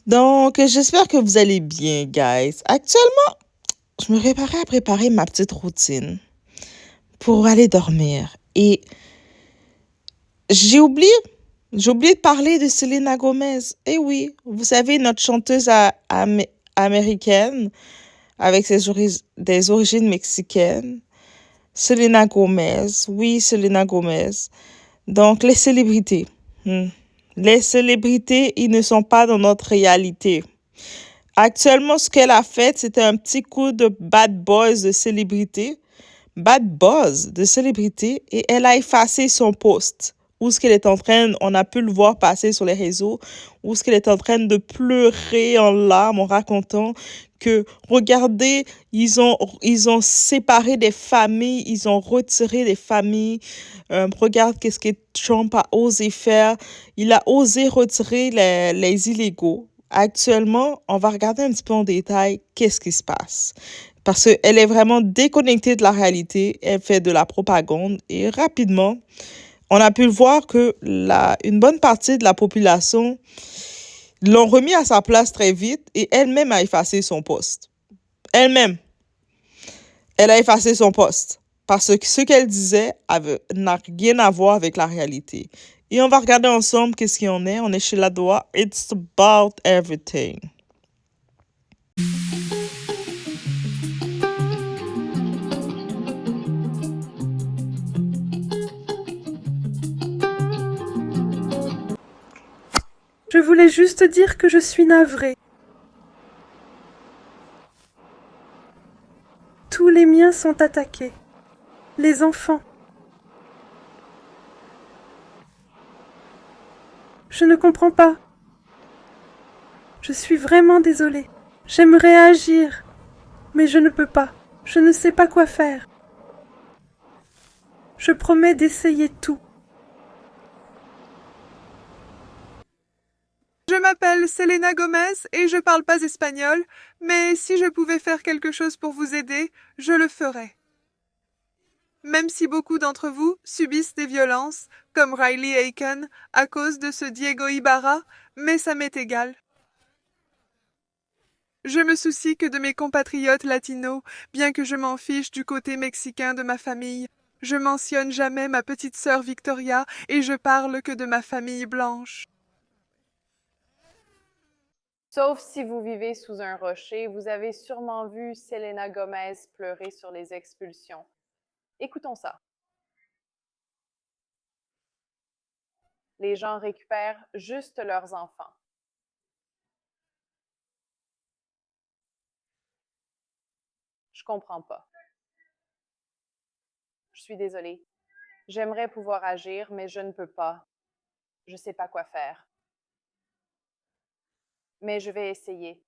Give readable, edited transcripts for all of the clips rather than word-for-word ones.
Donc, j'espère que vous allez bien, guys. Actuellement, je me préparais à préparer ma petite routine pour aller dormir. Et j'ai oublié, j'ai oublié de parler de Selena Gomez. Eh oui, vous savez, notre chanteuse américaine avec des origines mexicaines. Selena Gomez, oui, Selena Gomez. Donc, les célébrités. Hmm. Les célébrités, ils ne sont pas dans notre réalité. Actuellement, ce qu'elle a fait, c'était un petit coup de bad boys de célébrité. Bad buzz de célébrité. Et elle a effacé son post. Où ce qu'elle est en train, on a pu le voir passer sur les réseaux, où ce qu'elle est en train de pleurer en larmes en racontant que, regardez, ils ont séparé des familles, ils ont retiré des familles. Regarde qu'est-ce que Trump a osé faire. Il a osé retirer les illégaux. Actuellement, on va regarder un petit peu en détail qu'est-ce qui se passe. Parce qu'elle est vraiment déconnectée de la réalité, elle fait de la propagande et rapidement, on a pu voir que une bonne partie de la population l'ont remis à sa place très vite et elle-même a effacé son poste. Elle-même, elle a effacé son poste parce que ce qu'elle disait n'a rien à voir avec la réalité. Et on va regarder ensemble qu'est-ce qu'il y en est. On est chez la Doua. It's about everything. Je voulais juste dire que je suis navrée. Tous les miens sont attaqués. Les enfants. Je ne comprends pas. Je suis vraiment désolée. J'aimerais agir, mais je ne peux pas. Je ne sais pas quoi faire. Je promets d'essayer tout. Je m'appelle Selena Gomez et je parle pas espagnol, mais si je pouvais faire quelque chose pour vous aider, je le ferais. Même si beaucoup d'entre vous subissent des violences, comme Riley Aiken, à cause de ce Diego Ibarra, mais ça m'est égal. Je me soucie que de mes compatriotes latinos, bien que je m'en fiche du côté mexicain de ma famille. Je mentionne jamais ma petite sœur Victoria et je parle que de ma famille blanche. Sauf si vous vivez sous un rocher, vous avez sûrement vu Selena Gomez pleurer sur les expulsions. Écoutons ça. Les gens récupèrent juste leurs enfants. Je comprends pas. Je suis désolée. J'aimerais pouvoir agir, mais je ne peux pas. Je sais pas quoi faire. Mais je vais essayer.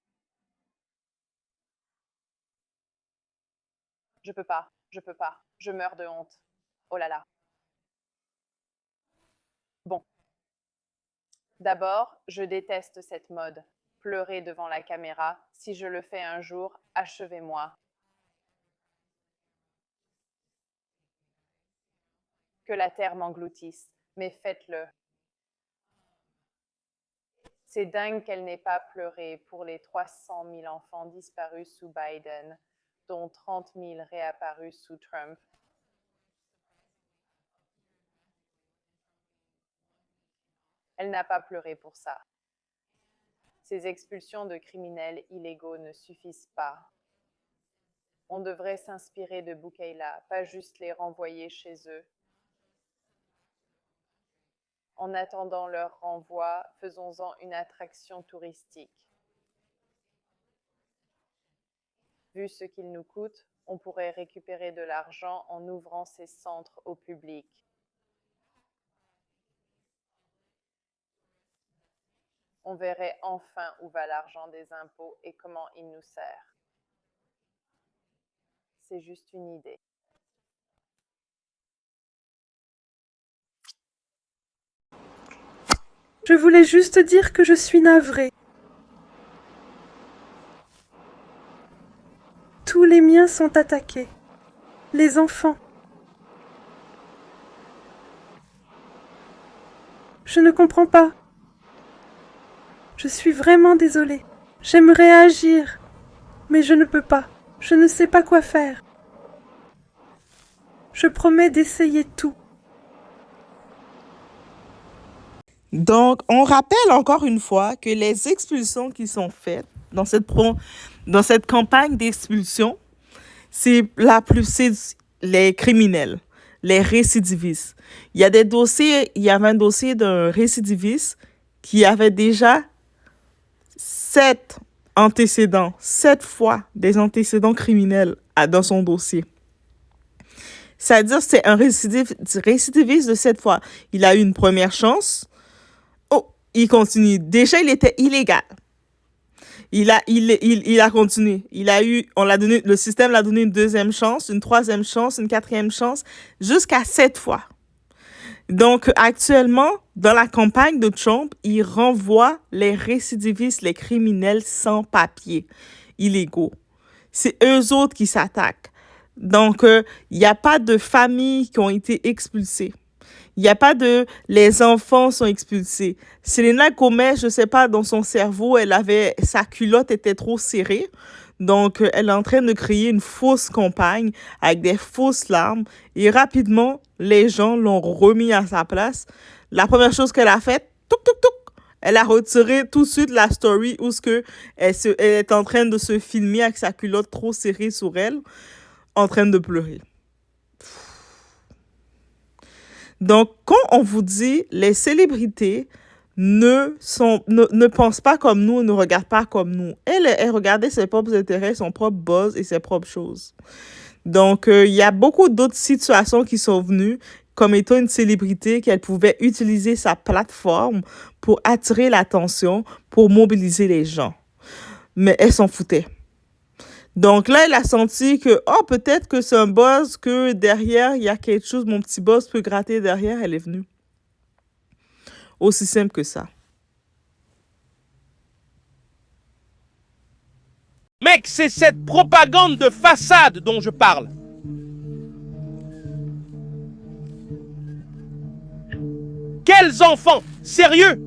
Je peux pas. Je peux pas. Je meurs de honte. Oh là là. Bon. D'abord, je déteste cette mode. Pleurer devant la caméra. Si je le fais un jour, achevez-moi. Que la terre m'engloutisse, mais faites-le. C'est dingue qu'elle n'ait pas pleuré pour les 300 000 enfants disparus sous Biden, dont 30 000 réapparus sous Trump. Elle n'a pas pleuré pour ça. Ces expulsions de criminels illégaux ne suffisent pas. On devrait s'inspirer de Boukaila, pas juste les renvoyer chez eux. En attendant leur renvoi, faisons-en une attraction touristique. Vu ce qu'ils nous coûtent, on pourrait récupérer de l'argent en ouvrant ces centres au public. On verrait enfin où va l'argent des impôts et comment il nous sert. C'est juste une idée. Je voulais juste dire que je suis navrée. Tous les miens sont attaqués. Les enfants. Je ne comprends pas. Je suis vraiment désolée. J'aimerais agir, mais je ne peux pas. Je ne sais pas quoi faire. Je promets d'essayer tout. Donc, on rappelle encore une fois que les expulsions qui sont faites dans cette campagne d'expulsion, c'est les criminels, les récidivistes. Il y avait un dossier d'un récidiviste qui avait déjà 7 fois des antécédents criminels dans son dossier. C'est-à-dire que c'est un récidiviste de 7 fois. Il a eu une première chance. Oh, il continue. Déjà, il était illégal. Il a continué. Le système l'a donné une deuxième chance, une troisième chance, une quatrième chance, jusqu'à 7 fois. Donc, actuellement, dans la campagne de Trump, il renvoie les récidivistes, les criminels sans papier, illégaux. C'est eux autres qui s'attaquent. Donc, il n'y a pas de familles qui ont été expulsées. Il n'y a pas les enfants sont expulsés. Selena Gomez, je ne sais pas, dans son cerveau, sa culotte était trop serrée. Donc, elle est en train de créer une fausse campagne avec des fausses larmes. Et rapidement, les gens l'ont remis à sa place. La première chose qu'elle a faite, elle a retiré tout de suite la story où elle est en train de se filmer avec sa culotte trop serrée sur elle, en train de pleurer. Donc, quand on vous dit les célébrités ne pensent pas comme nous, ne regardent pas comme nous. Elle regardait ses propres intérêts, son propre buzz et ses propres choses. Donc, il y a beaucoup d'autres situations qui sont venues comme étant une célébrité qu'elle pouvait utiliser sa plateforme pour attirer l'attention, pour mobiliser les gens. Mais elle s'en foutait. Donc là, elle a senti que, peut-être que c'est un buzz, que derrière, il y a quelque chose, mon petit boss peut gratter derrière, elle est venue. Aussi simple que ça. Mec, c'est cette propagande de façade dont je parle. Quels enfants? Sérieux?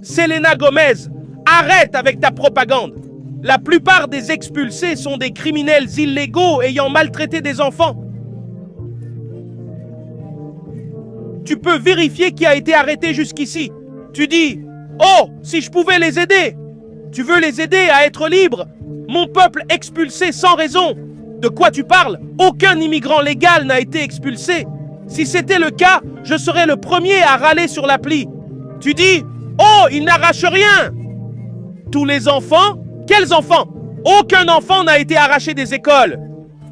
Selena Gomez, arrête avec ta propagande. La plupart des expulsés sont des criminels illégaux ayant maltraité des enfants. Tu peux vérifier qui a été arrêté jusqu'ici. Tu dis, oh, si je pouvais les aider. Tu veux les aider à être libres. Mon peuple expulsé sans raison. De quoi tu parles? Aucun immigrant légal n'a été expulsé. Si c'était le cas, je serais le premier à râler sur l'appli. Tu dis, oh, il n'arrache rien. Tous les enfants? Quels enfants? Aucun enfant n'a été arraché des écoles.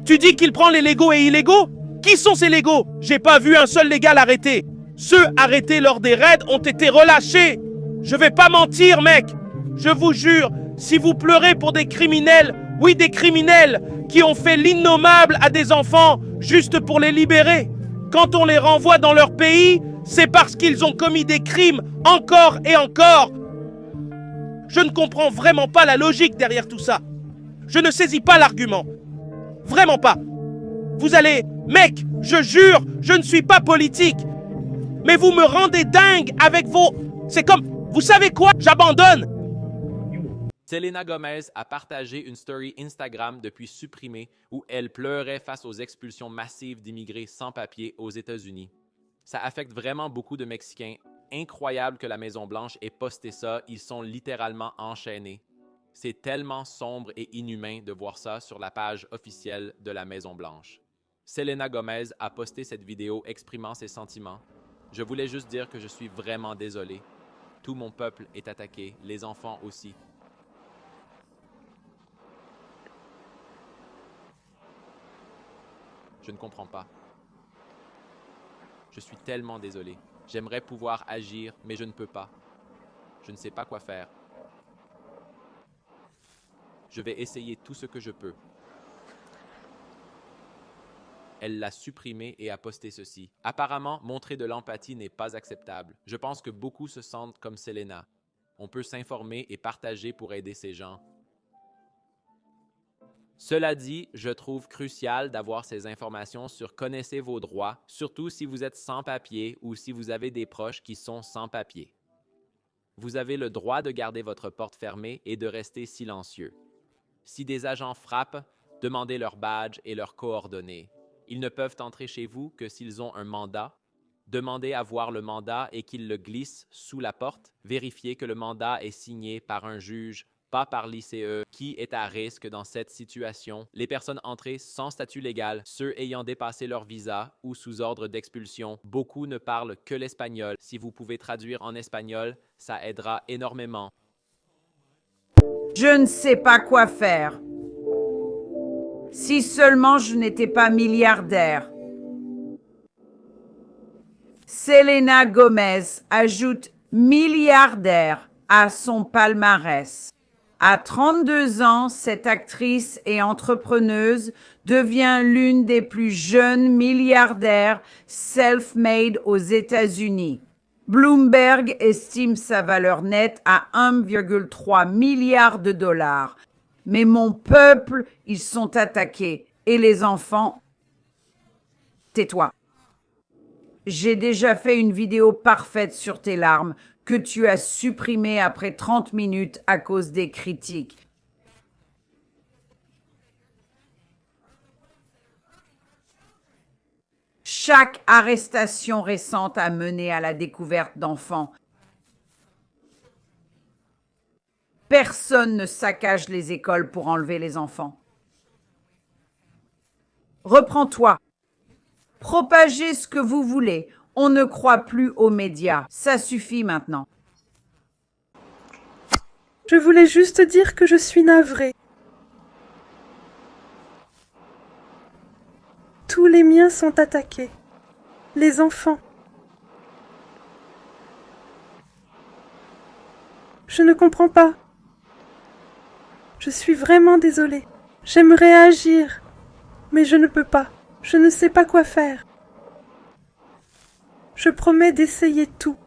Tu dis qu'il prend les légaux et illégaux? Qui sont ces légaux? J'ai pas vu un seul légal arrêté. Ceux arrêtés lors des raids ont été relâchés. Je vais pas mentir, mec. Je vous jure, si vous pleurez pour des criminels, oui, des criminels qui ont fait l'innommable à des enfants juste pour les libérer, quand on les renvoie dans leur pays, c'est parce qu'ils ont commis des crimes encore et encore. Je ne comprends vraiment pas la logique derrière tout ça. Je ne saisis pas l'argument. Vraiment pas. Vous allez... Mec, je jure, je ne suis pas politique. Mais vous me rendez dingue avec vos... C'est comme... Vous savez quoi? J'abandonne. Selena Gomez a partagé une story Instagram depuis supprimée où elle pleurait face aux expulsions massives d'immigrés sans papier aux États-Unis. Ça affecte vraiment beaucoup de Mexicains. Incroyable que la Maison-Blanche ait posté ça, ils sont littéralement enchaînés. C'est tellement sombre et inhumain de voir ça sur la page officielle de la Maison-Blanche. Selena Gomez a posté cette vidéo exprimant ses sentiments. Je voulais juste dire que je suis vraiment désolé. Tout mon peuple est attaqué, les enfants aussi. Je ne comprends pas. Je suis tellement désolé. J'aimerais pouvoir agir, mais je ne peux pas. Je ne sais pas quoi faire. Je vais essayer tout ce que je peux. Elle l'a supprimé et a posté ceci. Apparemment, montrer de l'empathie n'est pas acceptable. Je pense que beaucoup se sentent comme Selena. On peut s'informer et partager pour aider ces gens. Cela dit, je trouve crucial d'avoir ces informations sur connaissez vos droits, surtout si vous êtes sans papier ou si vous avez des proches qui sont sans papier. Vous avez le droit de garder votre porte fermée et de rester silencieux. Si des agents frappent, demandez leur badge et leurs coordonnées. Ils ne peuvent entrer chez vous que s'ils ont un mandat. Demandez à voir le mandat et qu'ils le glissent sous la porte. Vérifiez que le mandat est signé par un juge, pas par l'ICE, qui est à risque dans cette situation. Les personnes entrées sans statut légal, ceux ayant dépassé leur visa ou sous ordre d'expulsion. Beaucoup ne parlent que l'espagnol. Si vous pouvez traduire en espagnol, ça aidera énormément. Je ne sais pas quoi faire. Si seulement je n'étais pas milliardaire. Selena Gomez ajoute milliardaire à son palmarès. À 32 ans, cette actrice et entrepreneuse devient l'une des plus jeunes milliardaires self-made aux États-Unis. Bloomberg estime sa valeur nette à 1,3 milliard de dollars. Mais mon peuple, ils sont attaqués. Et les enfants, tais-toi. J'ai déjà fait une vidéo parfaite sur tes larmes que tu as supprimée après 30 minutes à cause des critiques. Chaque arrestation récente a mené à la découverte d'enfants. Personne ne saccage les écoles pour enlever les enfants. Reprends-toi. Propagez ce que vous voulez. On ne croit plus aux médias. Ça suffit maintenant. Je voulais juste dire que je suis navrée. Tous les miens sont attaqués. Les enfants. Je ne comprends pas. Je suis vraiment désolée. J'aimerais agir, mais je ne peux pas. Je ne sais pas quoi faire. Je promets d'essayer tout.